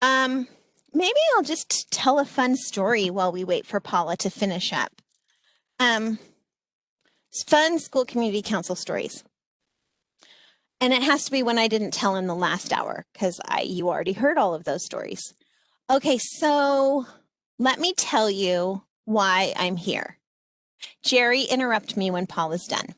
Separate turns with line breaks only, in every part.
Um, Maybe I'll just tell a fun story while we wait for Paula to finish up. Um, Fun school community council stories. And it has to be one I didn't tell in the last hour because you already heard all of those stories. Okay, so let me tell you why I'm here. Jerry, interrupt me when Paula's done.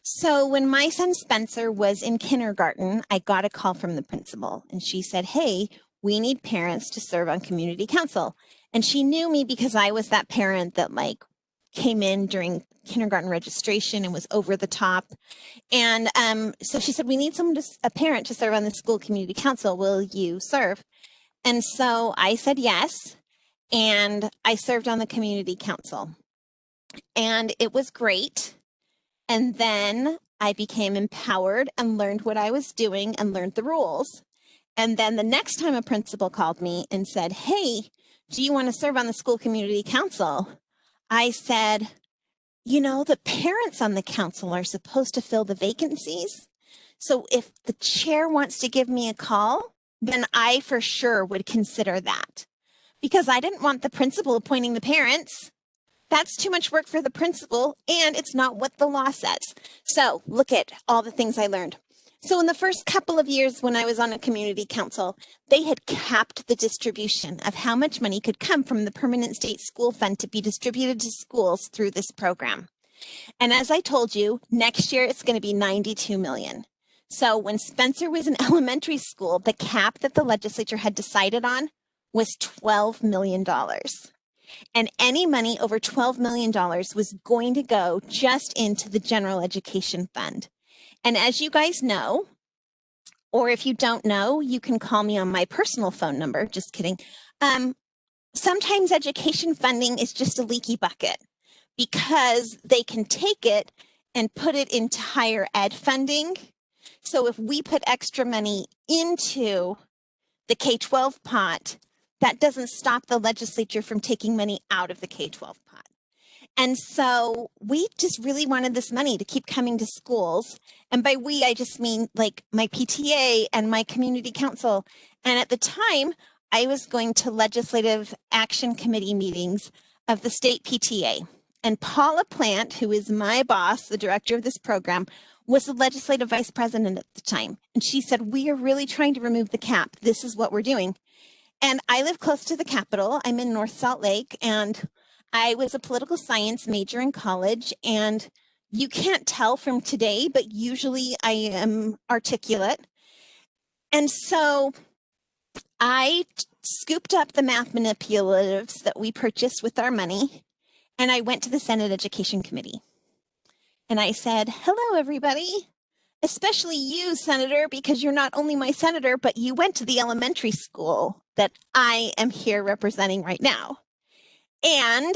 So when my son Spencer was in kindergarten, I got a call from the principal and she said, "Hey, we need parents to serve on community council." And she knew me because I was that parent that came in during kindergarten registration and was over the top. And so she said, "We need a parent to serve on the school community council. Will you serve?" And so I said yes. And I served on the community council. And it was great. And then I became empowered and learned what I was doing and learned the rules. And then the next time a principal called me and said, "Hey, do you want to serve on the school community council?" I said, the parents on the council are supposed to fill the vacancies. So if the chair wants to give me a call, then I for sure would consider that because I didn't want the principal appointing the parents. That's too much work for the principal, and it's not what the law says. So look at all the things I learned. So in the first couple of years when I was on a community council, they had capped the distribution of how much money could come from the permanent state school fund to be distributed to schools through this program. And as I told you, next year it's going to be 92 million. So when Spencer was in elementary school, the cap that the legislature had decided on was $12 million. And any money over $12 million was going to go just into the general education fund. And as you guys know, or if you don't know, you can call me on my personal phone number. Just kidding. Sometimes education funding is just a leaky bucket because they can take it and put it into higher ed funding. So if we put extra money into the K-12 pot, that doesn't stop the legislature from taking money out of the K-12 pot. And so we just really wanted this money to keep coming to schools. And by we, I just mean like my PTA and my community council. And at the time, I was going to legislative action committee meetings of the state PTA. And Paula Plant, who is my boss, the director of this program, was the legislative vice president at the time. And she said, "We are really trying to remove the cap. This is what we're doing." And I live close to the Capitol. I'm in North Salt Lake, and I was a political science major in college. And you can't tell from today, but usually I am articulate. And so I scooped up the math manipulatives that we purchased with our money, and I went to the Senate Education Committee. And I said, "Hello, everybody. Especially you, Senator, because you're not only my senator, but you went to the elementary school that I am here representing right now. And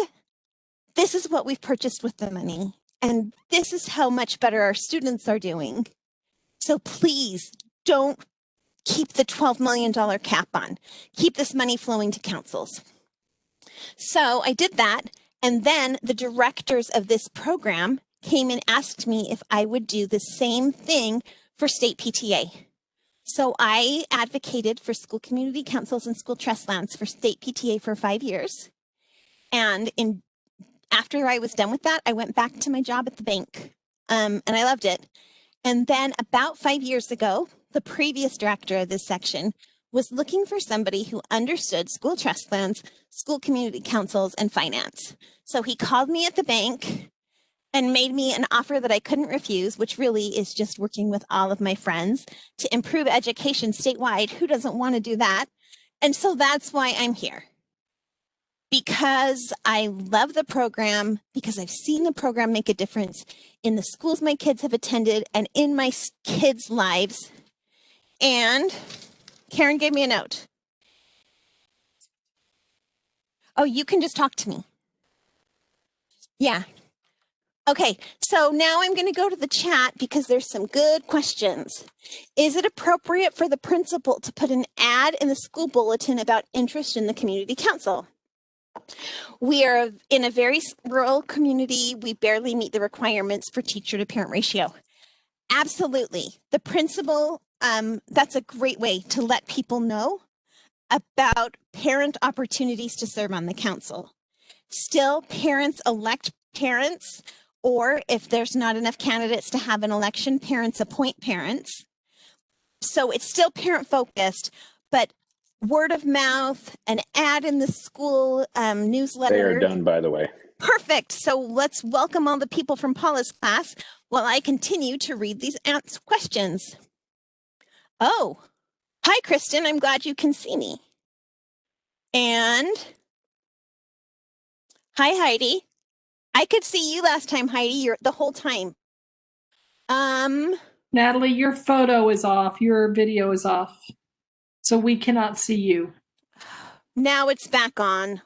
this is what we've purchased with the money. And this is how much better our students are doing. So please don't keep the $12 million cap on. Keep this money flowing to councils." So I did that. And then the directors of this program came and asked me if I would do the same thing for state PTA. So I advocated for school community councils and school trust lands for state PTA for 5 years. And after I was done with that, I went back to my job at the bank, and I loved it. And then about 5 years ago, the previous director of this section was looking for somebody who understood school trust lands, school community councils, and finance. So he called me at the bank and made me an offer that I couldn't refuse, which really is just working with all of my friends to improve education statewide. Who doesn't want to do that? And so that's why I'm here. Because I love the program, because I've seen the program make a difference in the schools my kids have attended and in my kids' lives. And Karen gave me a note. Oh, you can just talk to me. Yeah. Okay, so now I'm going to go to the chat because there's some good questions. Is it appropriate for the principal to put an ad in the school bulletin about interest in the community council? We are in a very rural community. We barely meet the requirements for teacher to parent ratio. Absolutely. The principal, that's a great way to let people know. about parent opportunities to serve on the council. Still, parents elect parents, or if there's not enough candidates to have an election, parents appoint parents. So it's still parent focused, but word of mouth, an ad in the school newsletter.
They are done, by the way.
Perfect. So let's welcome all the people from Paula's class while I continue to read these questions. Oh, hi, Kristen. I'm glad you can see me. And hi, Heidi. I could see you last time, Heidi. You're the whole time.
Natalie, your photo is off. Your video is off. So we cannot see you.
Now it's back on.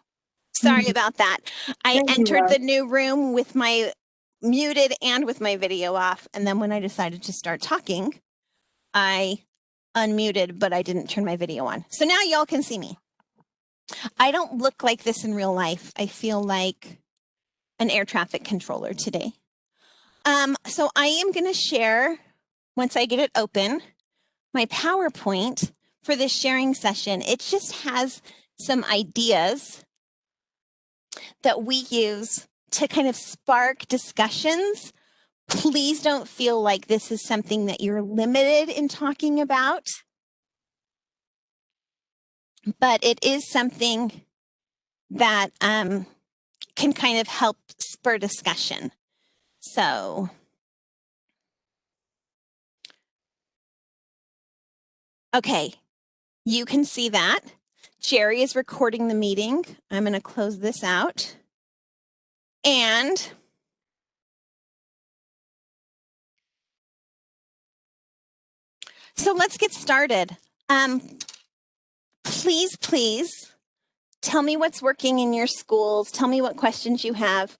Sorry about that. I entered the new room with my muted and with my video off. And then when I decided to start talking, I unmuted, but I didn't turn my video on. So now y'all can see me. I don't look like this in real life. I feel like an air traffic controller today. So I am going to share, once I get it open, my PowerPoint for this sharing session. It just has some ideas that we use to kind of spark discussions. Please don't feel like this is something that you're limited in talking about, but it is something that can kind of help spur discussion. So, okay, you can see that. Jerry is recording the meeting. I'm going to close this out. And so let's get started. Please tell me what's working in your schools. Tell me what questions you have.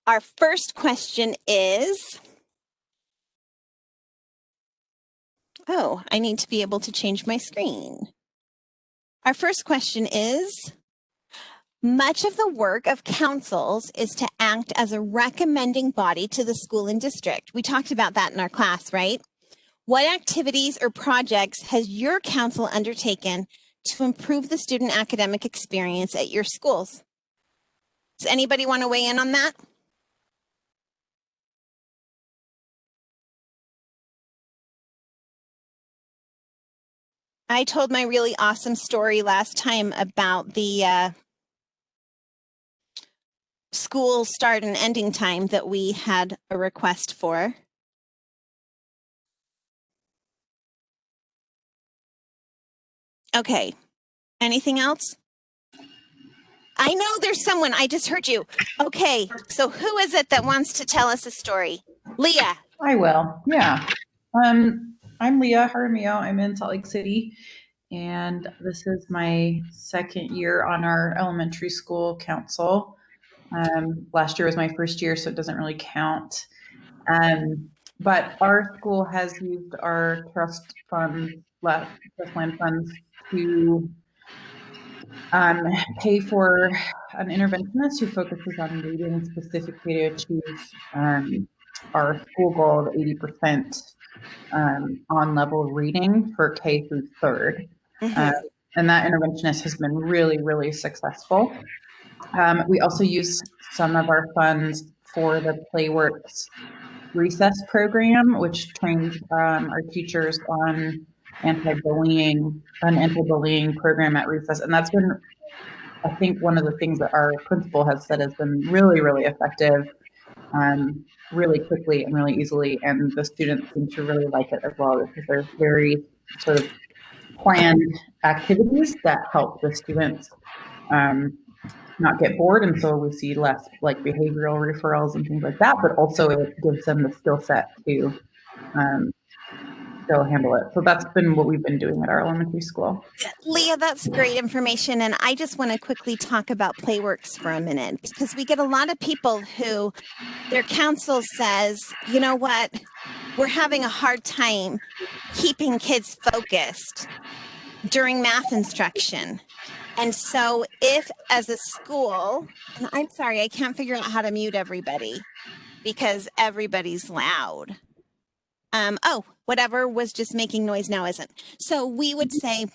Our first question is, oh, I need to be able to change my screen. Our first question is, much of the work of councils is to act as a recommending body to the school and district. We talked about that in our class, right? What activities or projects has your council undertaken to improve the student academic experience at your schools? Does anybody want to weigh in on that? I told my really awesome story last time about the school start and ending time that we had a request for. Okay, anything else? I know there's someone, I just heard you. Okay, so who is it that wants to tell us a story? Leah.
I will, yeah. I'm Leah Jaramillo. I'm in Salt Lake City, and this is my second year on our elementary school council. Last year was my first year, so it doesn't really count. But our school has used our trust land funds to pay for an interventionist who focuses on reading specifically to achieve our school goal of 80% on level reading for K through third. And that interventionist has been really, really successful. We also use some of our funds for the Playworks recess program, which trains our teachers on anti-bullying program at recess. And that's been, I think, one of the things that our principal has said has been really, really effective, really quickly and really easily. And the students seem to really like it as well, because they're very sort of planned activities that help the students not get bored. And so we see less like behavioral referrals and things like that, but also it gives them the skill set to still handle it. So that's been what we've been doing at our elementary school.
Leah, that's great information. And I just want to quickly talk about Playworks for a minute, because we get a lot of people who their council says, you know what, we're having a hard time keeping kids focused during math instruction. And so if as a school, and I'm sorry, I can't figure out how to mute everybody because everybody's loud. Oh, whatever was just making noise now isn't. So we would say,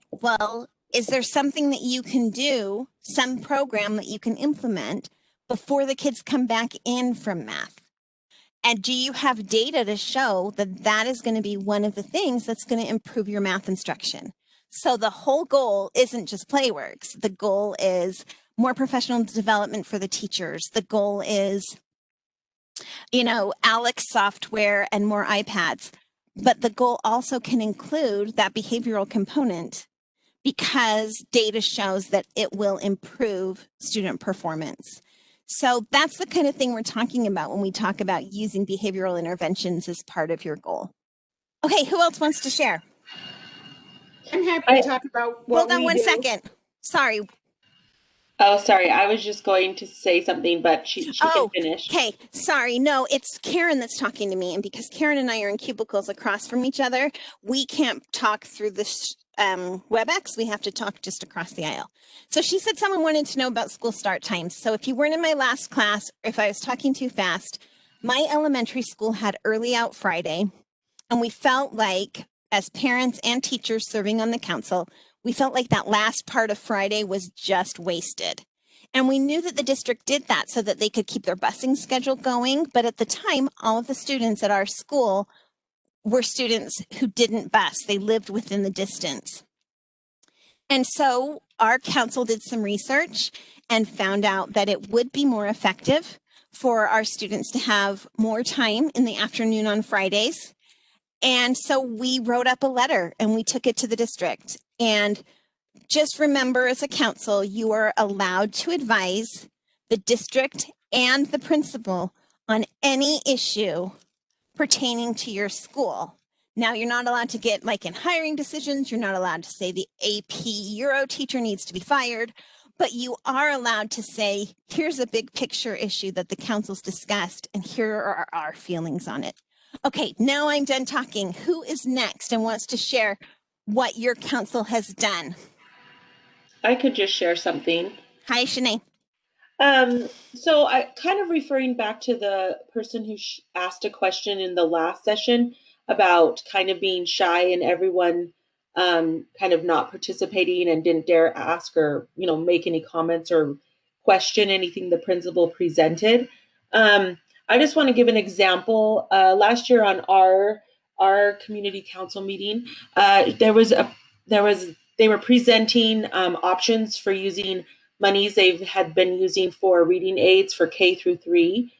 well, Is there something that you can do, some program that you can implement before the kids come back in from math? And do you have data to show that that is going to be one of the things that's going to improve your math instruction? So the whole goal isn't just PlayWorks. The goal is more professional development for the teachers. The goal is, Alex software and more iPads. But the goal also can include that behavioral component because data shows that it will improve student performance. So that's the kind of thing we're talking about when we talk about using behavioral interventions as part of your goal. Okay, who else wants to share?
I'm happy to talk about what
Hold on
we
one
do.
second. Sorry.
Oh, sorry. I was just going to say something, but she can finish.
Okay. Sorry. No, it's Karen that's talking to me. And because Karen and I are in cubicles across from each other, we can't talk through this WebEx. We have to talk just across the aisle. So she said someone wanted to know about school start times. So if you weren't in my last class, or if I was talking too fast, my elementary school had early out Friday. And we felt like, as parents and teachers serving on the council, we felt like that last part of Friday was just wasted. And we knew that the district did that so that they could keep their busing schedule going. But at the time, all of the students at our school were students who didn't bus. They lived within the distance. And so our council did some research and found out that it would be more effective for our students to have more time in the afternoon on Fridays. And so we wrote up a letter and we took it to the district. And just remember, as a council, you are allowed to advise the district and the principal on any issue pertaining to your school. Now, you're not allowed to get like in hiring decisions. You're not allowed to say the AP Euro teacher needs to be fired, but you are allowed to say, here's a big picture issue that the council's discussed, and here are our feelings on it. Okay, now I'm done talking. Who is next and wants to share what your council has done?
I could just share something.
Hi, Shanae.
So I kind of referring back to the person who asked a question in the last session about kind of being shy and everyone kind of not participating and didn't dare ask or, make any comments or question anything the principal presented. I just want to give an example. Last year on our community council meeting, they were presenting options for using monies they had been using for reading aids for K through 3.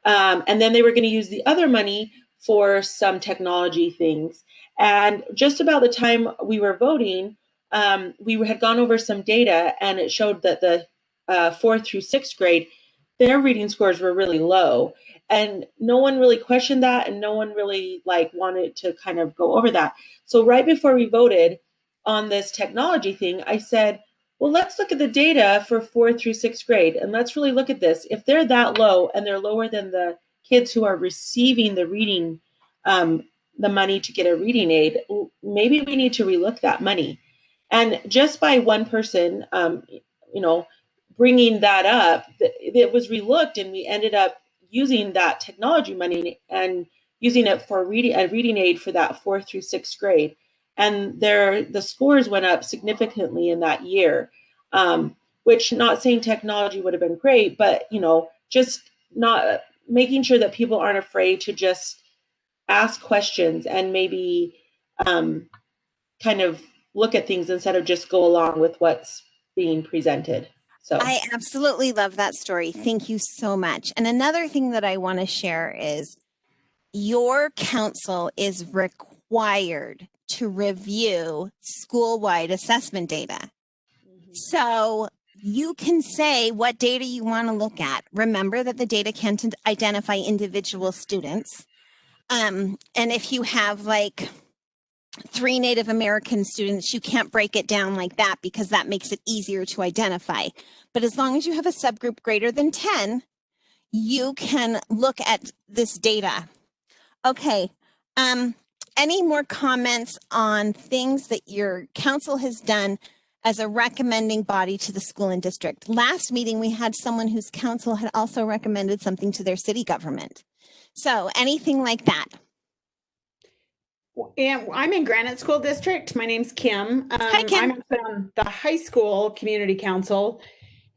And then they were going to use the other money for some technology things. And just about the time we were voting, we had gone over some data, and it showed that the 4th through 6th grade, their reading scores were really low. And no one really questioned that, and no one really wanted to kind of go over that. So right before we voted on this technology thing, I said, well, let's look at the data for 4th through 6th grade, and let's really look at this. If they're that low and they're lower than the kids who are receiving the reading, the money to get a reading aid, maybe we need to relook that money. And just by one person, bringing that up, it was relooked, and we ended up using that technology money and using it for a reading aid for that 4th through 6th grade. And the scores went up significantly in that year, which, not saying technology would have been great, but, just not making sure that people aren't afraid to just ask questions and maybe kind of look at things instead of just go along with what's being presented. So
I absolutely love that story. Thank you so much. And another thing that I want to share is your council is required to review school-wide assessment data. Mm-hmm. So you can say what data you want to look at. Remember that the data can't identify individual students. And if you have 3 Native American students, you can't break it down like that because that makes it easier to identify. But as long as you have a subgroup greater than 10, you can look at this data. Okay. Any more comments on things that your council has done as a recommending body to the school and district? Last meeting, we had someone whose council had also recommended something to their city government. So anything like that?
And I'm in Granite School District. My name's Kim.
Hi, Kim.
I'm on the high school community council.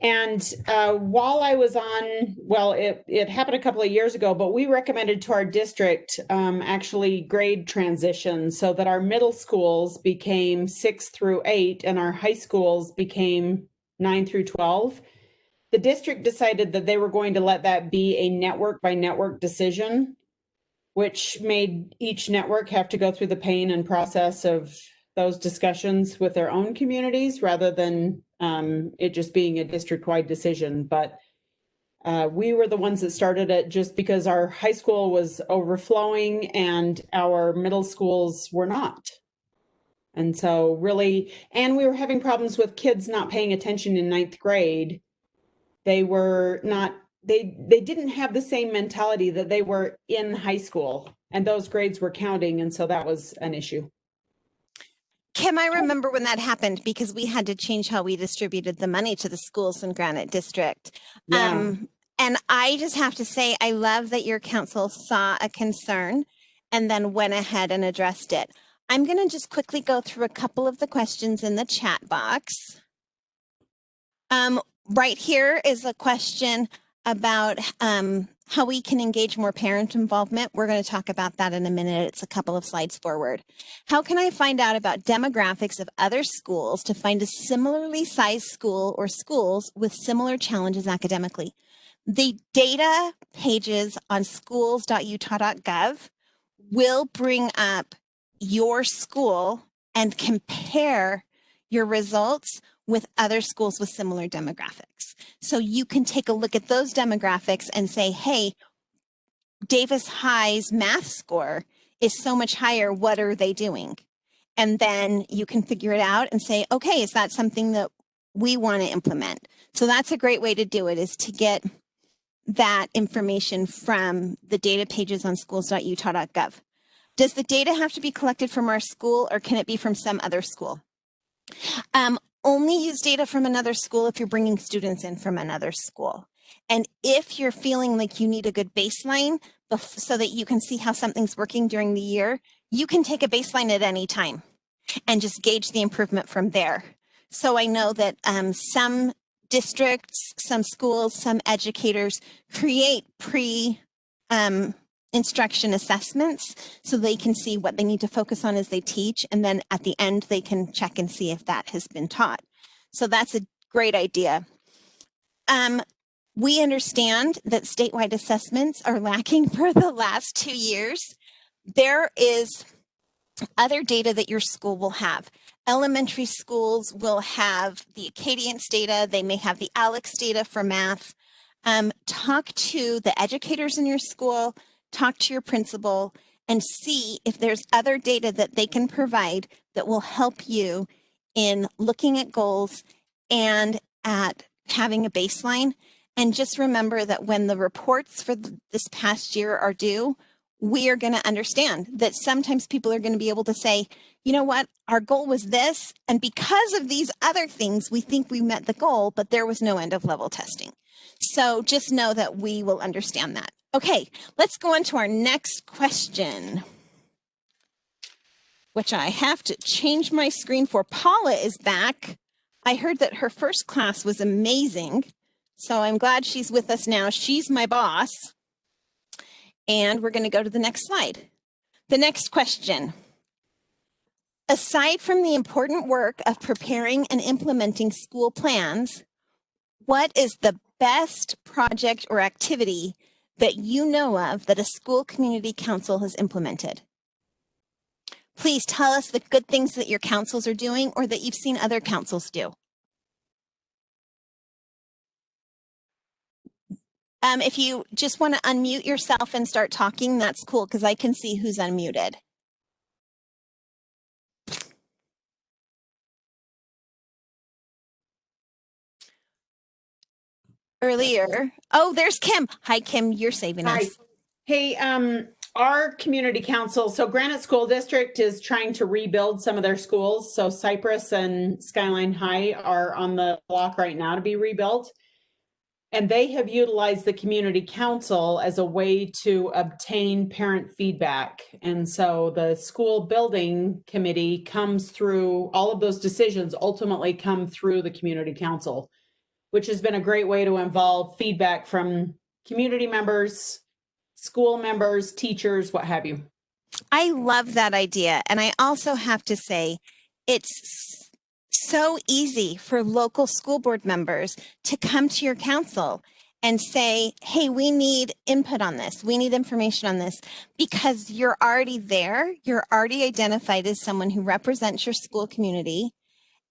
And while I was on, well, it happened a couple of years ago, but we recommended to our district actually grade transition so that our middle schools became 6 through 8 and our high schools became 9 through 12. The district decided that they were going to let that be a network by network decision, which made each network have to go through the pain and process of those discussions with their own communities rather than it just being a district-wide decision. But we were the ones that started it just because our high school was overflowing and our middle schools were not. And so really, and we were having problems with kids not paying attention in 9th grade. They were not, they didn't have the same mentality that they were in high school, and those grades were counting, and so that was an issue.
Kim, I remember when that happened because we had to change how we distributed the money to the schools in Granite District.
Yeah.
And I just have to say, I love that your council saw a concern and then went ahead and addressed it. I'm going to just quickly go through a couple of the questions in the chat box. Right here is a question about how we can engage more parent involvement. We're going to talk about that in a minute. It's a couple of slides forward. How can I find out about demographics of other schools to find a similarly sized school or schools with similar challenges academically? The data pages on schools.utah.gov will bring up your school and compare your results with other schools with similar demographics. So you can take a look at those demographics and say, hey, Davis High's math score is so much higher. What are they doing? And then you can figure it out and say, okay, is that something that we want to implement? So that's a great way to do it, is to get that information from the data pages on schools.utah.gov. Does the data have to be collected from our school, or can it be from some other school? Only use data from another school if you're bringing students in from another school. And if you're feeling like you need a good baseline so that you can see how something's working during the year, you can take a baseline at any time and just gauge the improvement from there. So I know that some districts, some schools, some educators create instruction assessments so they can see what they need to focus on as they teach, and then at the end they can check and see if that has been taught. So that's a great idea. We understand that statewide assessments are lacking for the last 2 years. There is other data that your school will have. Elementary schools will have the Acadience data. They may have the Alex data for math. Talk to the educators in your school, talk to your principal, and see if there's other data that they can provide that will help you in looking at goals and at having a baseline. And just remember that when the reports for this past year are due, we are going to understand that sometimes people are going to be able to say, you know what, our goal was this, and because of these other things, we think we met the goal, but there was no end of level testing. So just know that we will understand that. Okay, let's go on to our next question, which I have to change my screen for. Paula is back. I heard that her first class was amazing, so I'm glad she's with us now. She's my boss. And we're going to go to the next slide. The next question. Aside from the important work of preparing and implementing school plans, what is the best project or activity that you know of that a school community council has implemented? Please tell us the good things that your councils are doing or that you've seen other councils do. If you just want to unmute yourself and start talking, that's cool, because I can see who's unmuted. Earlier. Oh, there's Kim. Hi, Kim. You're saving
Hi.
us.
Hey, our community council, so Granite School District is trying to rebuild some of their schools. So Cypress and Skyline High are on the block right now to be rebuilt. And they have utilized the community council as a way to obtain parent feedback. And so the school building committee comes through, all of those decisions ultimately come through the community council, which has been a great way to involve feedback from community members, school members, teachers, what have you.
I love that idea. And I also have to say, it's so easy for local school board members to come to your council and say, hey, we need input on this. We need information on this, because you're already there. You're already identified as someone who represents your school community,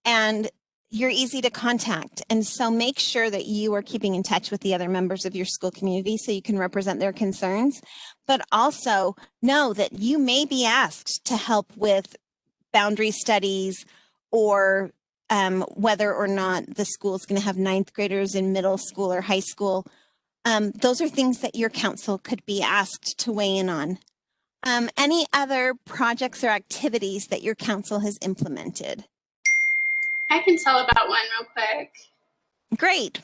and you're easy to contact. And so make sure that you are keeping in touch with the other members of your school community so you can represent their concerns, but also know that you may be asked to help with boundary studies, or whether or not the school is going to have 9th graders in middle school or high school. Those are things that your council could be asked to weigh in on. Any other projects or activities that your council has implemented?
I can tell about one real quick.
Great.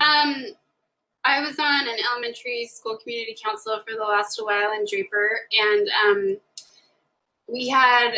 I was on an elementary school community council for the last while in Draper, and we had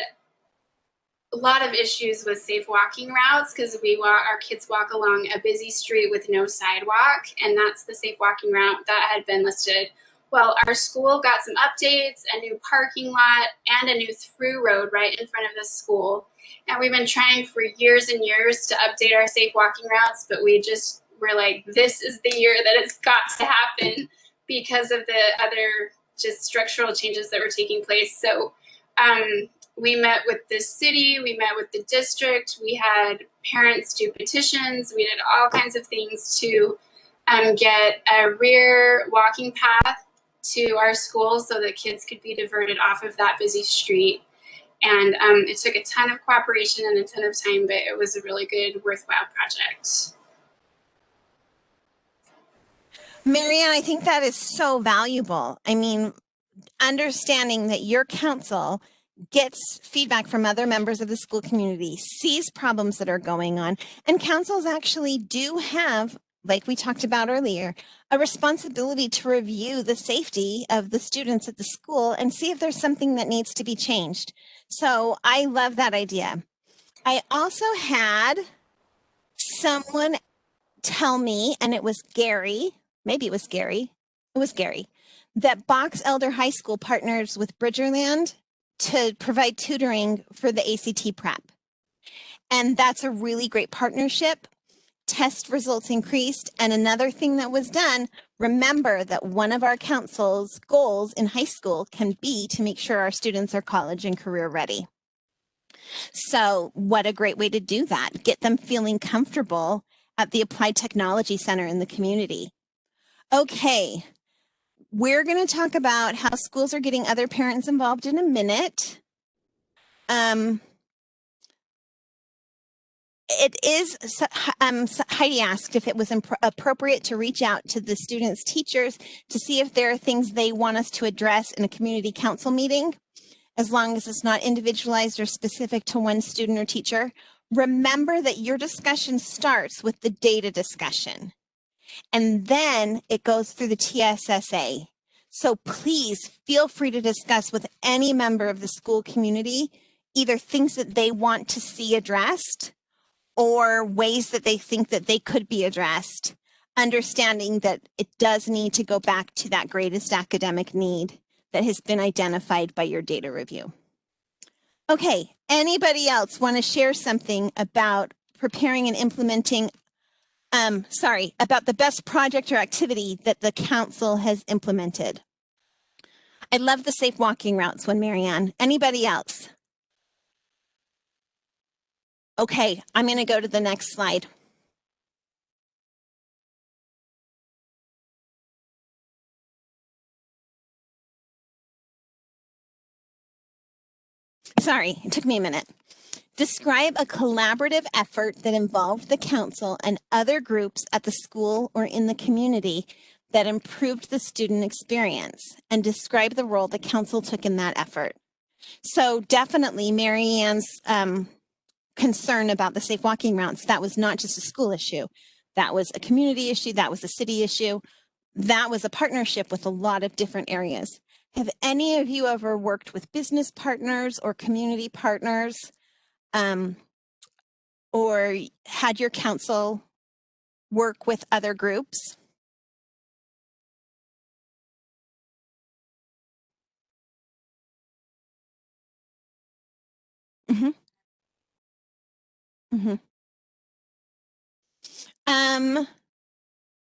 a lot of issues with safe walking routes because our kids walk along a busy street with no sidewalk, and that's the safe walking route that had been listed. Well, our school got some updates, a new parking lot, and a new through road right in front of the school. And we've been trying for years and years to update our safe walking routes, but we're like, this is the year that it's got to happen because of the other just structural changes that were taking place. So we met with the city, we met with the district, we had parents do petitions, we did all kinds of things to get a rear walking path to our school so that kids could be diverted off of that busy street. And it took a ton of cooperation and a ton of time, but it was a really good, worthwhile project.
Marianne, I think that is so valuable. I mean, understanding that your council gets feedback from other members of the school community, sees problems that are going on, and councils actually do have, like we talked about earlier, a responsibility to review the safety of the students at the school and see if there's something that needs to be changed. So I love that idea. I also had someone tell me, and it was Gary, maybe it was Gary, that Box Elder High School partners with Bridgerland to provide tutoring for the ACT prep. And that's a really great partnership. Test results increased. And another thing that was done, remember that one of our council's goals in high school can be to make sure our students are college and career ready. So what a great way to do that. Get them feeling comfortable at the Applied Technology Center in the community. Okay, we're going to talk about how schools are getting other parents involved in a minute. It is, Heidi asked if it was appropriate to reach out to the students' teachers to see if there are things they want us to address in a community council meeting, as long as it's not individualized or specific to one student or teacher. Remember that your discussion starts with the data discussion, and then it goes through the TSSA. So please feel free to discuss with any member of the school community, either things that they want to see addressed or ways that they think that they could be addressed, understanding that it does need to go back to that greatest academic need that has been identified by your data review. Okay, anybody else want to share something about preparing and implementing, about the best project or activity that the council has implemented? I love the safe walking routes one, Marianne. Anybody else? Okay, I'm going to go to the next slide. Sorry, it took me a minute. Describe a collaborative effort that involved the council and other groups at the school or in the community that improved the student experience, and describe the role the council took in that effort. So definitely Marianne's concern about the safe walking routes, that was not just a school issue, That was a community issue. That was a city issue. That was a partnership with a lot of different areas. Have any of you ever worked with business partners or community partners, or had your council work with other groups? Mm-hmm. Mm-hmm.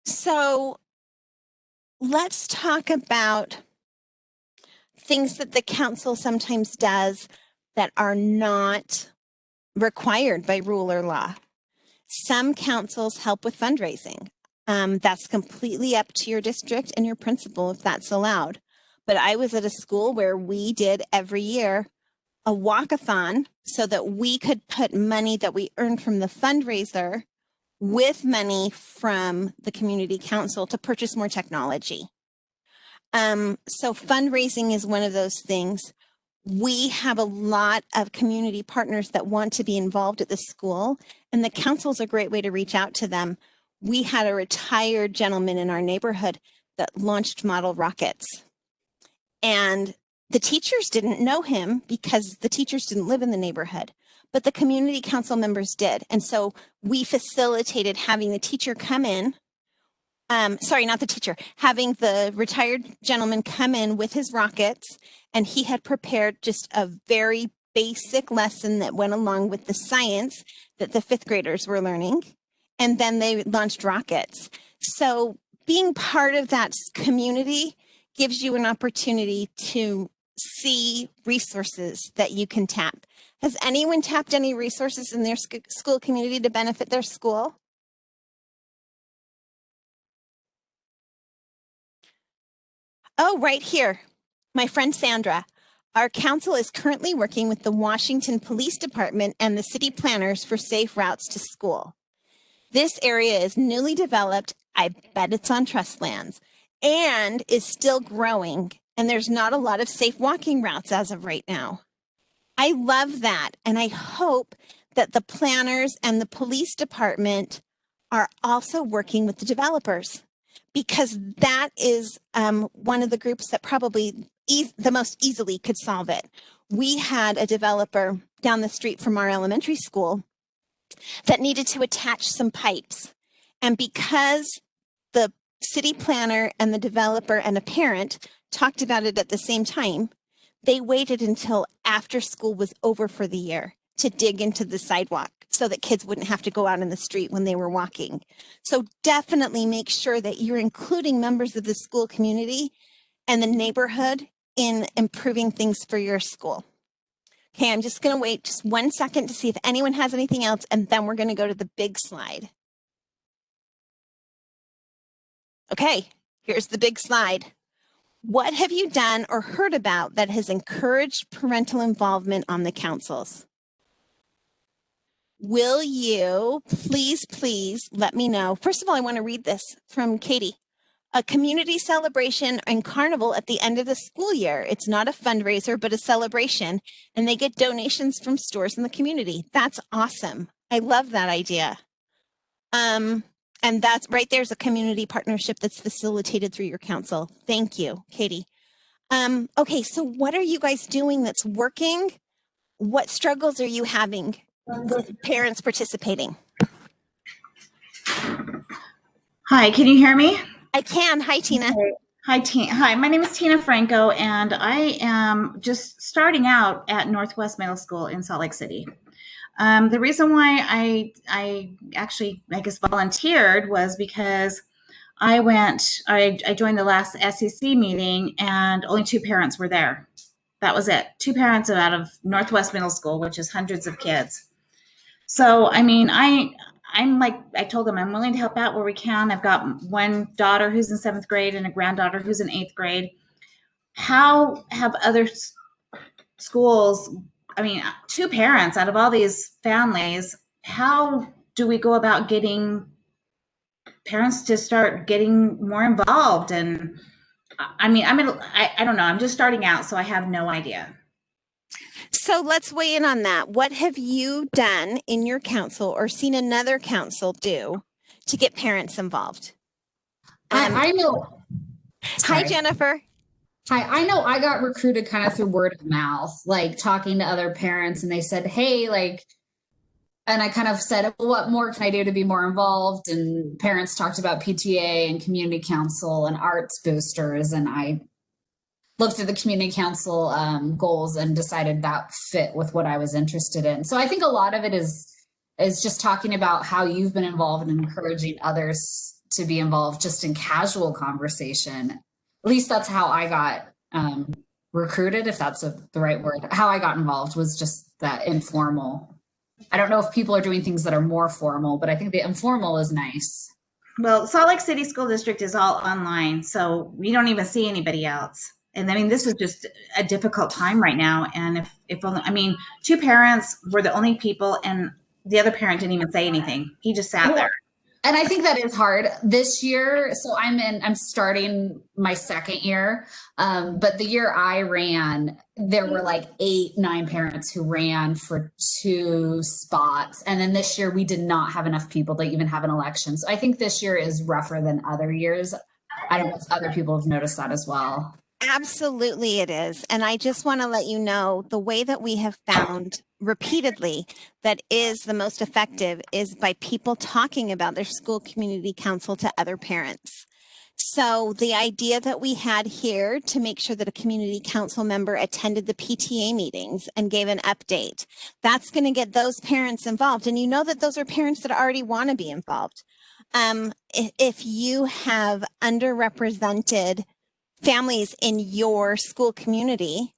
So let's talk about things that the council sometimes does that are not required by rule or law. Some councils help with fundraising. That's completely up to your district and your principal if that's allowed. But I was at a school where we did every year a walkathon so that we could put money that we earned from the fundraiser with money from the community council to purchase more technology. So fundraising is one of those things. We have a lot of community partners that want to be involved at the school, and the council is a great way to reach out to them. We had a retired gentleman in our neighborhood that launched model rockets, and the teachers didn't know him because the teachers didn't live in the neighborhood, but the community council members did. And so we facilitated having the teacher come in. Sorry, not the teacher, having the retired gentleman come in with his rockets, and he had prepared just a very basic lesson that went along with the science that the fifth graders were learning. And then they launched rockets. So being part of that community gives you an opportunity to see resources that you can tap. Has anyone tapped any resources in their school community to benefit their school? Oh, right here, my friend Sandra. Our council is currently working with the Washington Police Department and the city planners for safe routes to school. This area is newly developed. I bet it's on trust lands and is still growing. And there's not a lot of safe walking routes as of right now. I love that. And I hope that the planners and the police department are also working with the developers, because that is one of the groups that probably the most easily could solve it. We had a developer down the street from our elementary school that needed to attach some pipes. And because the city planner and the developer and a parent talked about it at the same time, they waited until after school was over for the year to dig into the sidewalk so that kids wouldn't have to go out in the street when they were walking. So definitely make sure that you're including members of the school community and the neighborhood in improving things for your school. Okay, I'm just going to wait just 1 second to see if anyone has anything else, and then we're going to go to the big slide. Okay, here's the big slide. What have you done or heard about that has encouraged parental involvement on the councils? Will you please let me know? First of all, I want to read this from Katie. A community celebration and carnival at the end of the school year. It's not a fundraiser, but a celebration, and they get donations from stores in the community. That's awesome. I love that idea. And that's right. There's a community partnership that's facilitated through your council. Thank you, Katie. Okay, so what are you guys doing that's working? What struggles are you having with parents participating?
Hi, can you hear me?
I can. Hi, Tina.
Hi, my name is Tina Franco, and I am just starting out at Northwest Middle School in Salt Lake City. The reason why I actually, I guess, volunteered was because I joined the last SEC meeting, and only 2 parents were there. That was it. 2 parents out of Northwest Middle School, which is hundreds of kids. So, I mean, I'm like, I told them I'm willing to help out where we can. I've got one daughter who's in 7th grade and a granddaughter who's in 8th grade. How have other schools, I mean, 2 parents out of all these families, how do we go about getting parents to start getting more involved? And I mean, I don't know. I'm just starting out, so I have no idea.
So let's weigh in on that. What have you done in your council or seen another council do to get parents involved.
I know.
Hi,
Sorry.
Jennifer.
Hi, I know I got recruited kind of through word of mouth, like talking to other parents, and they said, hey, like, and I kind of said, well, what more can I do to be more involved? And parents talked about PTA and community council and arts boosters. And I looked at the community council goals and decided that fit with what I was interested in. So I think a lot of it is just talking about how you've been involved and encouraging others to be involved just in casual conversation. At least that's how I got recruited, if that's the right word. How I got involved was just that informal. I don't know if people are doing things that are more formal, but I think the informal is nice.
Well, Salt Lake City School District is all online, so we don't even see anybody else. And I mean, this is just a difficult time right now. And if only, I mean, 2 parents were the only people, and the other parent didn't even say anything. He just sat there.
And I think that is hard this year. So I'm starting my 2nd year. But the year I ran, there were like 8, 9 parents who ran for 2 spots. And then this year we did not have enough people to even have an election. So I think this year is rougher than other years. I don't know if other people have noticed that as well.
Absolutely it is. And I just want to let you know the way that we have found repeatedly that is the most effective is by people talking about their school community council to other parents. So the idea that we had here to make sure that a community council member attended the PTA meetings and gave an update, that's going to get those parents involved. And you know that those are parents that already want to be involved. If you have underrepresented families in your school community,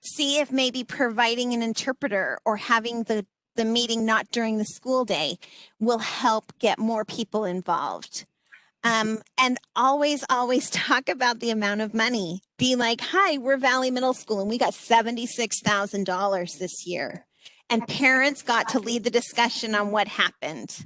see if maybe providing an interpreter or having the meeting not during the school day will help get more people involved. And always talk about the amount of money. Be like, hi, we're Valley Middle School and we got $76,000 this year. And parents got to lead the discussion on what happened.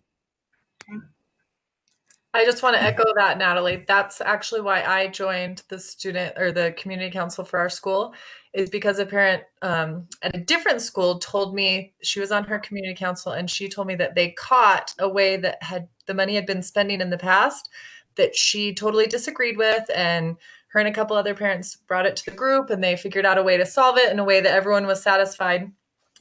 I just want to echo that, Natalie. That's actually why I joined the student or the community council for our school, is because a parent at a different school told me, she was on her community council, and she told me that they caught a way that the money had been spending in the past that she totally disagreed with. And her and a couple other parents brought it to the group, and they figured out a way to solve it in a way that everyone was satisfied.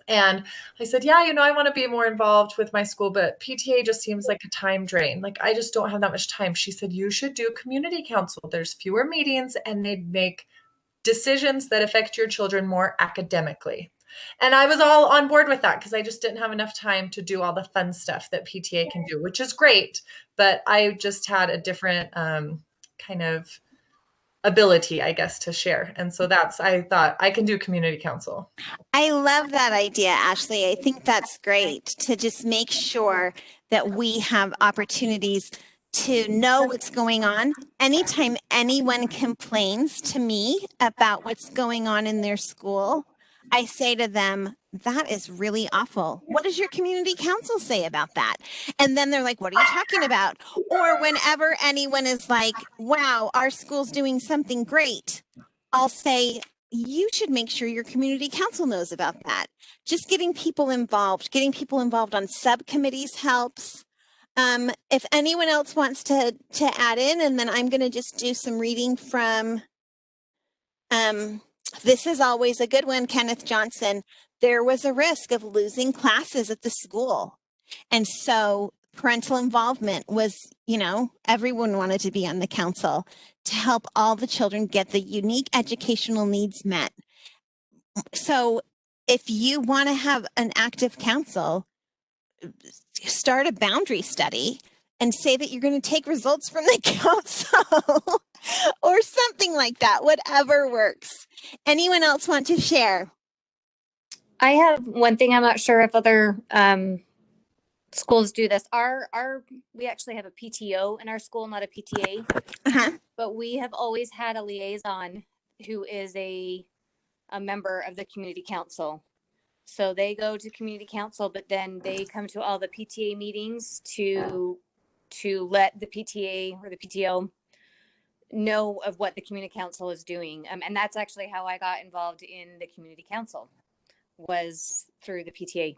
And I said, yeah, I want to be more involved with my school, but PTA just seems like a time drain. Like, I just don't have that much time. She said, you should do community council. There's fewer meetings and they'd make decisions that affect your children more academically. And I was all on board with that because I just didn't have enough time to do all the fun stuff that PTA can do, which is great. But I just had a different kind of ability, I guess, to share. And so I thought I can do community council.
I love that idea, Ashley. I think that's great to just make sure that we have opportunities to know what's going on. Anytime anyone complains to me about what's going on in their school, I say to them, that is really awful. What does your community council say about that? And then they're like, what are you talking about? Or whenever anyone is like, wow, our school's doing something great, I'll say, you should make sure your community council knows about that. Just getting people involved on subcommittees helps. If anyone else wants to add in, and then I'm going to just do some reading from, this is always a good one, Kenneth Johnson. There was a risk of losing classes at the school. And so parental involvement was, everyone wanted to be on the council to help all the children get the unique educational needs met. So if you want to have an active council, start a boundary study and say that you're going to take results from the council or something like that, whatever works. Anyone else want to share?
I have one thing. I'm not sure if other schools do this. We actually have a PTO in our school, not a PTA, but we have always had a liaison who is a member of the community council. So they go to community council, but then they come to all the PTA meetings to let the PTA or the PTO know of what the community council is doing. And that's actually how I got involved in the community council, was through the PTA.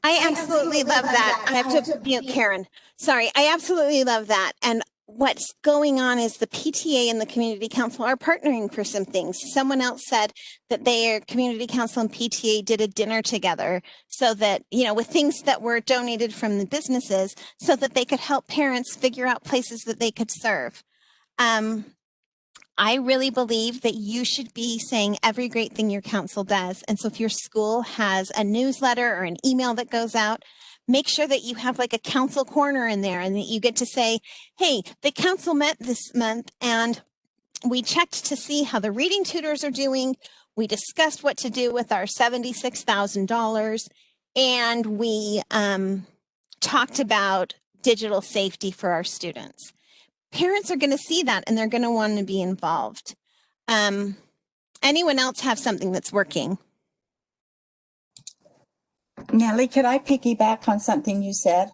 I absolutely love that. I have to mute Karen. Sorry, I absolutely love that. And what's going on is the PTA and the community council are partnering for some things. Someone else said that their community council and PTA did a dinner together so that, with things that were donated from the businesses so that they could help parents figure out places that they could serve. I really believe that you should be saying every great thing your council does. And so if your school has a newsletter or an email that goes out, make sure that you have like a council corner in there and that you get to say, hey, the council met this month and we checked to see how the reading tutors are doing. We discussed what to do with our $76,000 and we talked about digital safety for our students. Parents are going to see that and they're going to want to be involved. Anyone else have something that's working?
Nellie, could I piggyback on something you said?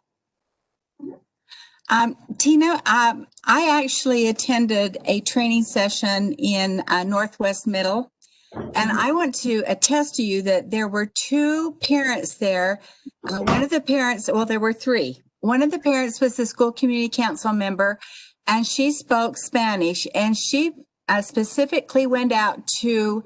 Tina, I actually attended a training session in Northwest Middle, and I want to attest to you that there were two parents there. One of the parents, well, there were three. One of the parents was the school community council member, and she spoke Spanish, and she specifically went out to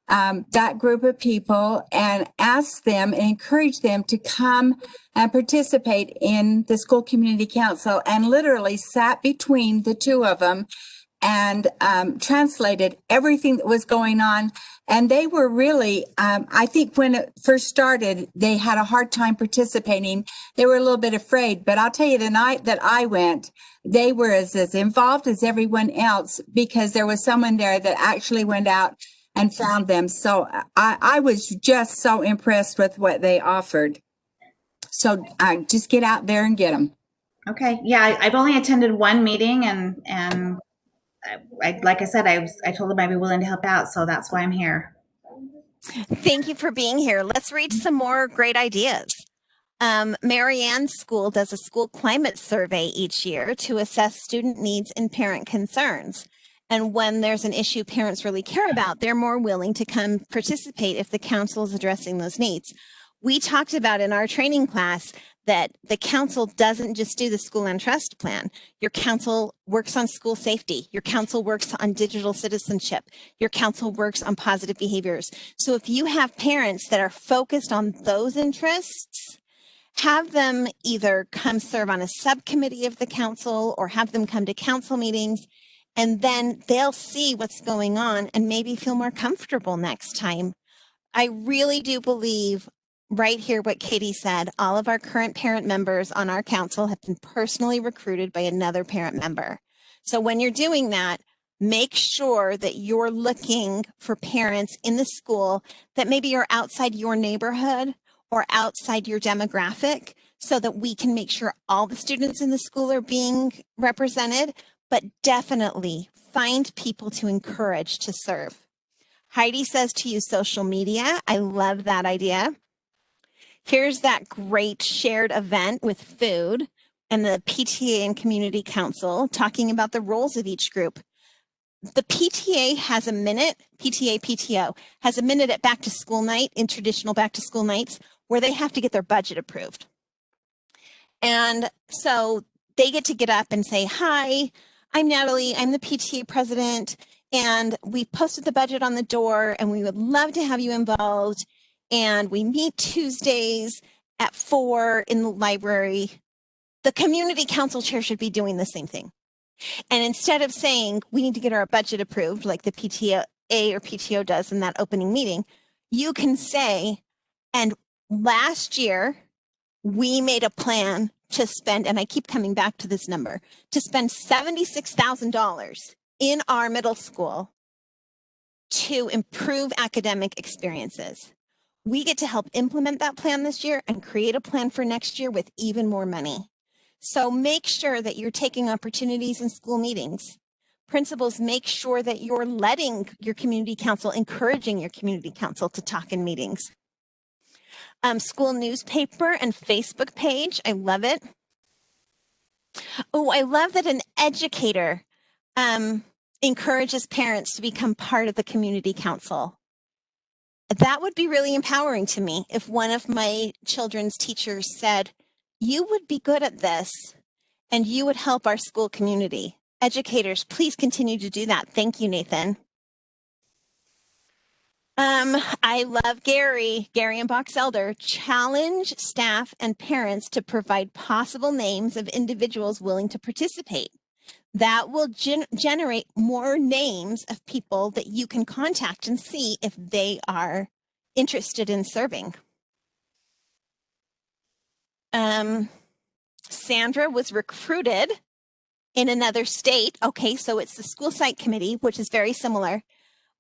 that group of people and asked them and encouraged them to come and participate in the school community council, and literally sat between the two of them and translated everything that was going on. And they were really, I think when it first started, they had a hard time participating. They were a little bit afraid, but I'll tell you, the night that I went, they were as involved as everyone else, because there was someone there that actually went out and found them. So I was just so impressed with what they offered. So just get out there and get them.
Okay. Yeah, I've only attended one meeting, and I, like I said, I told them I'd be willing to help out, so that's why I'm here.
Thank you for being here. Let's read some more great ideas. Marianne's school does a school climate survey each year to assess student needs and parent concerns. And when there's an issue parents really care about, they're more willing to come participate if the council is addressing those needs. We talked about in our training class that the council doesn't just do the school and trust plan. Your council works on school safety. Your council works on digital citizenship. Your council works on positive behaviors. So if you have parents that are focused on those interests, have them either come serve on a subcommittee of the council or have them come to council meetings, and then they'll see what's going on and maybe feel more comfortable next time. I really do believe right here what Katie said, all of our current parent members on our council have been personally recruited by another parent member. So when you're doing that, make sure that you're looking for parents in the school that maybe are outside your neighborhood or outside your demographic, so that we can make sure all the students in the school are being represented, but definitely find people to encourage to serve. Heidi says to use social media. I love that idea. Here's that great shared event with food and the PTA and community council talking about the roles of each group. The PTA has a minute, PTA, PTO has a minute at back to school night, in traditional back to school nights, where they have to get their budget approved. And so they get to get up and say, hi, I'm Natalie, I'm the PTA president, and we posted the budget on the door and we would love to have you involved. And we meet Tuesdays at 4 in the library. The community council chair should be doing the same thing. And instead of saying we need to get our budget approved like the PTA or PTO does in that opening meeting, you can say, and last year we made a plan to spend, and I keep coming back to this number, to spend $76,000 in our middle school to improve academic experiences. We get to help implement that plan this year and create a plan for next year with even more money. So make sure that you're taking opportunities in school meetings. Principals, make sure that you're letting your community council, encouraging your community council to talk in meetings. School newspaper and Facebook page. I love it. Oh, I love that an educator encourages parents to become part of the community council. That would be really empowering to me if one of my children's teachers said, you would be good at this and you would help our school community. Educators, please continue to do that. Thank you, Nathan. I love Gary and Box Elder. Challenge staff and parents to provide possible names of individuals willing to participate. That will generate more names of people that you can contact and see if they are interested in serving. Sandra was recruited in another state. Okay, so it's the school site committee, which is very similar.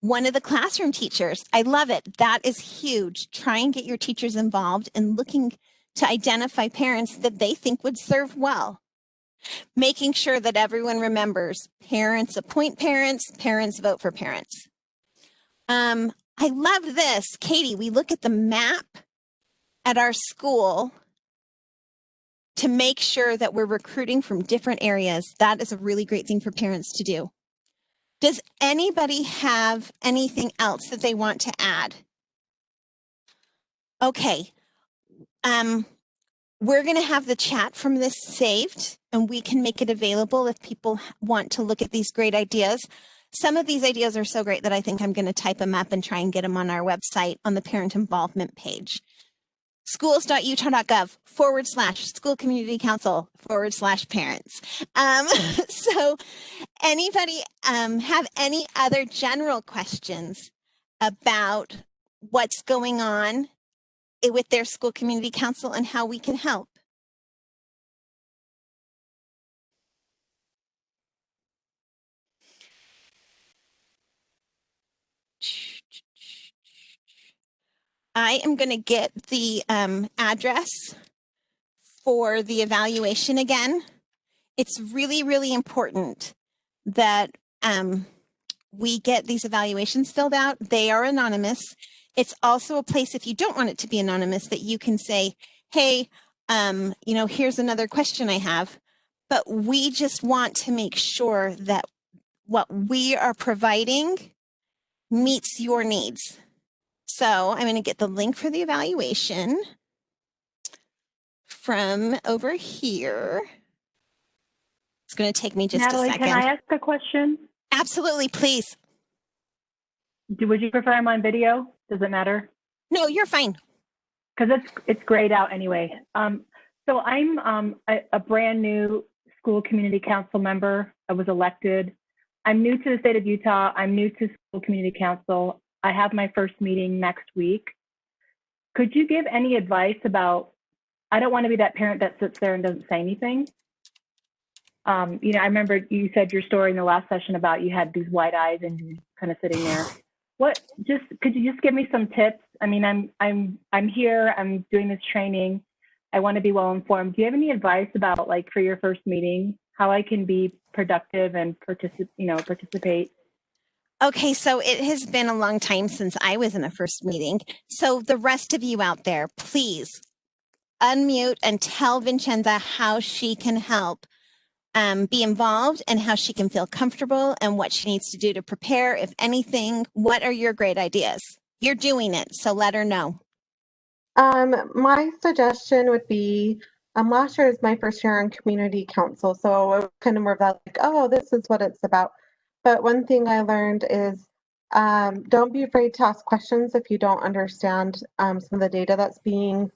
One of the classroom teachers, I love it. That is huge. Try and get your teachers involved in looking to identify parents that they think would serve well. Making sure that everyone remembers parents appoint parents, parents vote for parents. I love this. Katie, we look at the map at our school to make sure that we're recruiting from different areas. That is a really great thing for parents to do. Does anybody have anything else that they want to add? Okay. We're going to have the chat from this saved, and we can make it available if people want to look at these great ideas. Some of these ideas are so great that I think I'm going to type them up and try and get them on our website on the parent involvement page. schools.utah.gov/school community council /parents. So anybody have any other general questions about what's going on with their school community council and how we can help? I am going to get the address for the evaluation again. It's really, really important that we get these evaluations filled out. They are anonymous. It's also a place, if you don't want it to be anonymous, that you can say, hey, here's another question I have. But we just want to make sure that what we are providing meets your needs. So I'm going to get the link for the evaluation from over here. It's going to take me just
Natalie,
a second.
can I ask a question?
Absolutely, please.
Would you prefer I'm on video? Does it matter?
No, you're fine.
Because it's grayed out anyway. So I'm a brand new school community council member. I was elected. I'm new to the state of Utah. I'm new to school community council. I have my first meeting next week. Could you give any advice about, I don't want to be that parent that sits there and doesn't say anything. I remember you said your story in the last session about you had these wide eyes and you kind of sitting there. Could you just give me some tips? I mean, I'm here, I'm doing this training. I want to be well informed. Do you have any advice about, like, for your first meeting, how I can be productive and participate?
Okay, so it has been a long time since I was in a first meeting. So the rest of you out there, please unmute and tell Vincenza how she can help be involved and how she can feel comfortable and what she needs to do to prepare, if anything. What are your great ideas? You're doing it, so let her know.
My suggestion would be, last year is my first year on community council, so I was kind of more of that, like, oh, this is what it's about. But one thing I learned is don't be afraid to ask questions if you don't understand some of the data that's being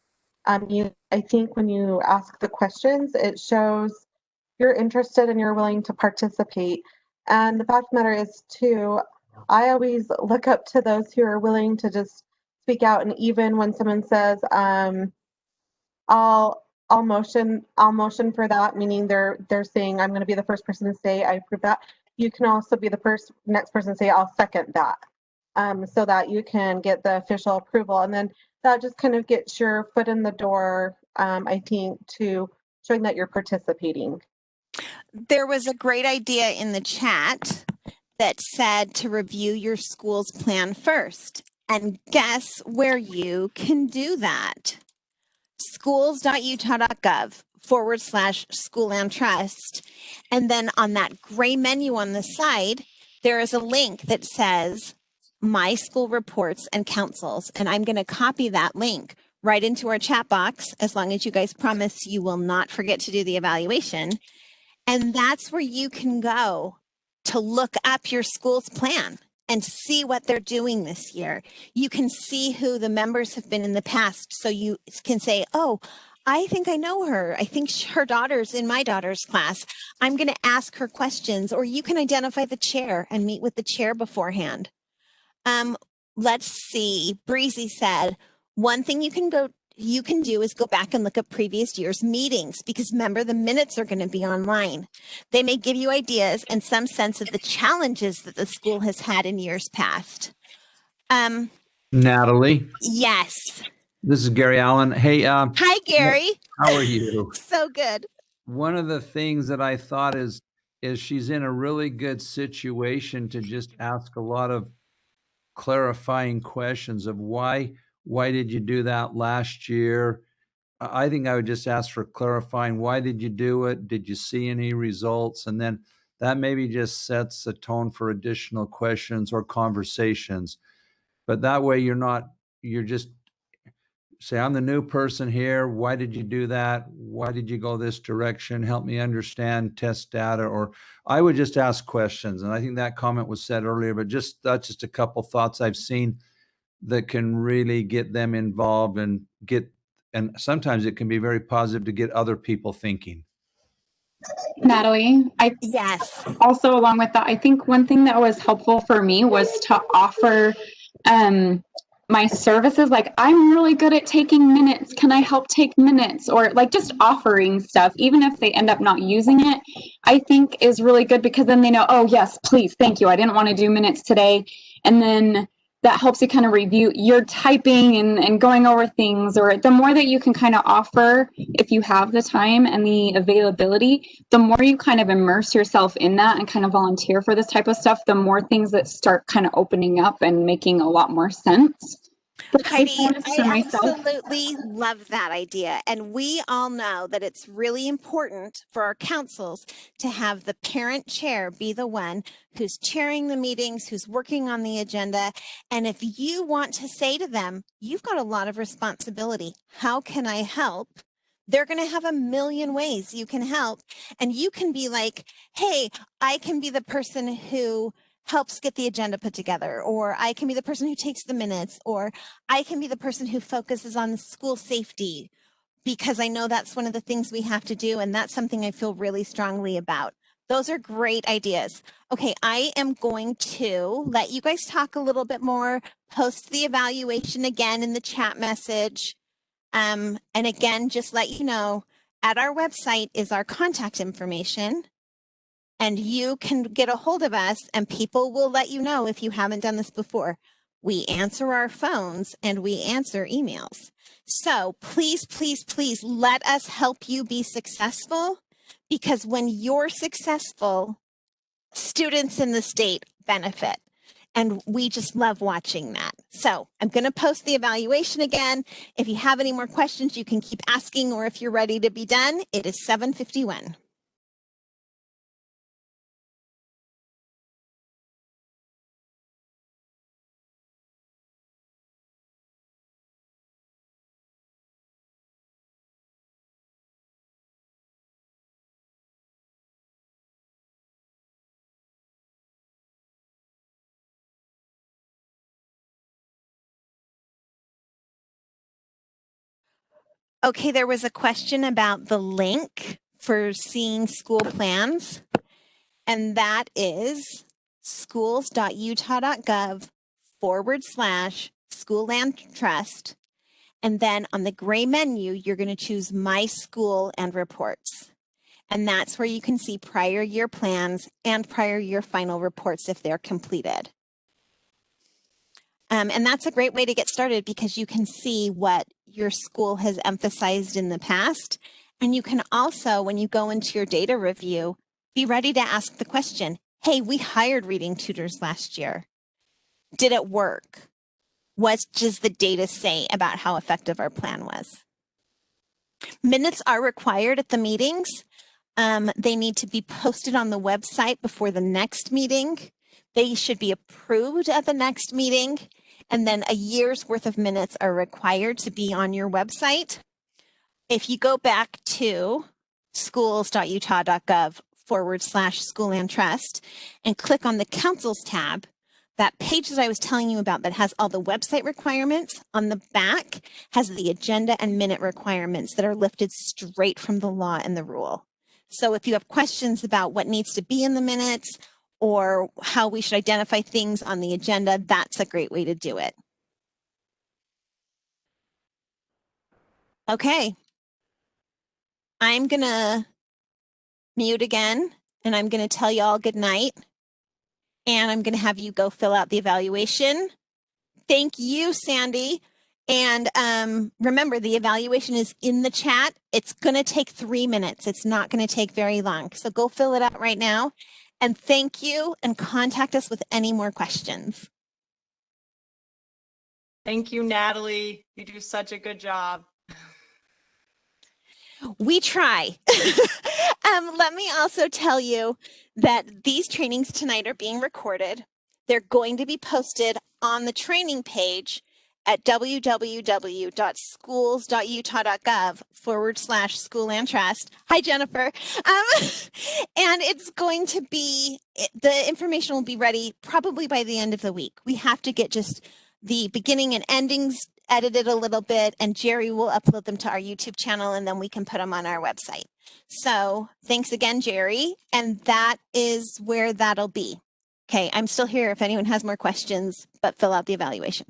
used. I think when you ask the questions, it shows you're interested and you're willing to participate. And the fact of the matter is, too, I always look up to those who are willing to just speak out. And even when someone says, I'll motion for that, meaning they're saying, I'm going to be the first person to say I approve that. You can also be the next person to say, I'll second that, so that you can get the official approval. And then that just kind of gets your foot in the door, I think, to showing that you're participating.
There was a great idea in the chat that said to review your school's plan first. And guess where you can do that? schools.utah.gov/school-and-trust. And then on that gray menu on the side, there is a link that says My School Reports and Councils, and I'm going to copy that link right into our chat box, as long as you guys promise you will not forget to do the evaluation. And that's where you can go to look up your school's plan and see what they're doing this year. You can see who the members have been in the past. So you can say, oh, I think I know her. I think her daughter's in my daughter's class. I'm going to ask her questions. Or you can identify the chair and meet with the chair beforehand. Let's see. Breezy said, one thing you can do is go back and look at previous year's meetings, because remember, the minutes are going to be online. They may give you ideas and some sense of the challenges that the school has had in years past.
Natalie.
Yes.
This is Gary Allen. Hey,
hi, Gary.
How are you?
So good.
One of the things that I thought is she's in a really good situation to just ask a lot of clarifying questions of why did you do that last year? I think I would just ask for clarifying, why did you do it? Did you see any results? And then that maybe just sets a tone for additional questions or conversations. But that way you're just say, I'm the new person here. Why did you do that? Why did you go this direction? Help me understand, test data, or I would just ask questions. And I think that comment was said earlier, but that's just a couple thoughts I've seen that can really get them involved and sometimes it can be very positive to get other people thinking.
Natalie,
yes.
Also, along with that, I think one thing that was helpful for me was to offer my services. Like, I'm really good at taking minutes. Can I help take minutes? Or like just offering stuff, even if they end up not using it, I think is really good, because then they know, oh yes, please, thank you. I didn't want to do minutes today. And then that helps you kind of review your typing and going over things. Or the more that you can kind of offer, if you have the time and the availability, the more you kind of immerse yourself in that and kind of volunteer for this type of stuff, the more things that start kind of opening up and making a lot more sense.
Heidi, I absolutely love that idea. And we all know that it's really important for our councils to have the parent chair be the one who's chairing the meetings, who's working on the agenda. And if you want to say to them, you've got a lot of responsibility, how can I help? They're going to have a million ways you can help. And you can be like, hey, I can be the person who helps get the agenda put together, or I can be the person who takes the minutes, or I can be the person who focuses on school safety, because I know that's one of the things we have to do. And that's something I feel really strongly about. Those are great ideas. Okay, I am going to let you guys talk a little bit more, post the evaluation again in the chat message. And again, just let you know, at our website is our contact information. And you can get a hold of us, and people will let you know if you haven't done this before. We answer our phones and we answer emails. So please, please, please let us help you be successful, because when you're successful, students in the state benefit. And we just love watching that. So I'm going to post the evaluation again. If you have any more questions, you can keep asking, or if you're ready to be done, it is 7:51. Okay, there was a question about the link for seeing school plans, and that is schools.utah.gov/school land trust. And then on the gray menu, you're going to choose My School and Reports. And that's where you can see prior year plans and prior year final reports if they're completed. And that's a great way to get started, because you can see what your school has emphasized in the past. And you can also, when you go into your data review, be ready to ask the question, hey, we hired reading tutors last year. Did it work? What does the data say about how effective our plan was? Minutes are required at the meetings. They need to be posted on the website before the next meeting. They should be approved at the next meeting, and then a year's worth of minutes are required to be on your website. If you go back to schools.utah.gov/school and trust and click on the councils tab, that page that I was telling you about that has all the website requirements on the back has the agenda and minute requirements that are lifted straight from the law and the rule. So if you have questions about what needs to be in the minutes or how we should identify things on the agenda, that's a great way to do it. Okay. I'm going to mute again, and I'm going to tell you all good night. And I'm going to have you go fill out the evaluation. Thank you, Sandy. And remember, the evaluation is in the chat. It's going to take 3 minutes. It's not going to take very long. So go fill it out right now. And thank you, and contact us with any more questions.
Thank you, Natalie. You do such a good job.
We try. Let me also tell you that these trainings tonight are being recorded. They're going to be posted on the training page at www.schools.utah.gov/school and trust. Hi, Jennifer. And it's going to be, the information will be ready probably by the end of the week. We have to get just the beginning and endings edited a little bit, and Jerry will upload them to our YouTube channel, and then we can put them on our website. So thanks again, Jerry. And that is where that'll be. Okay, I'm still here if anyone has more questions, but fill out the evaluation.